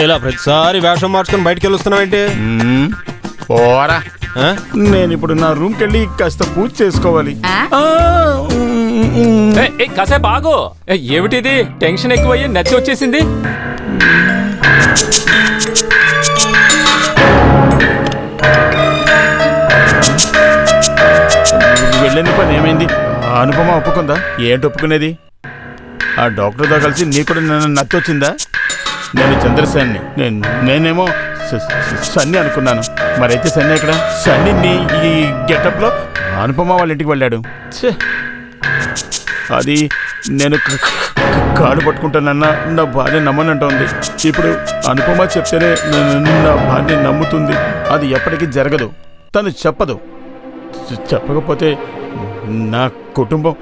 ఇలా ప్రతిసారి వేషం మార్చుకొని బయటికి వెళ్ళొస్తున్నావేంటి? పోరా, నేను ఇప్పుడు నా రూమ్కి వెళ్ళి కాస్త పూజ చేసుకోవాలి. కాసేపు ఆగు. ఏమిటిది? టెన్షన్ ఎక్కువయ్యి నచ్చి వచ్చేసింది. వెళ్ళిన పని ఏమైంది? అనుపమ ఒప్పుకుందా? ఏంటి ఒప్పుకునేది? ఆ డాక్టర్తో కలిసి నీ కూడా నన్ను నచ్చొచ్చిందా? నేను చంద్రసేన్ని, నేనేమో సన్ని అనుకున్నాను. మరైతే సన్ని ఎక్కడ? సన్ని నీ ఈ గెటప్లో అనుపమ వాళ్ళ ఇంటికి వెళ్ళాడు. అది నేను కాడు పట్టుకుంటానన్న నా భార్య నమ్మనంటోంది. ఇప్పుడు అనుపమ చెప్తేనే నా భార్య నమ్ముతుంది. అది ఎప్పటికీ జరగదు. తను చెప్పదు. చెప్పకపోతే నా కుటుంబం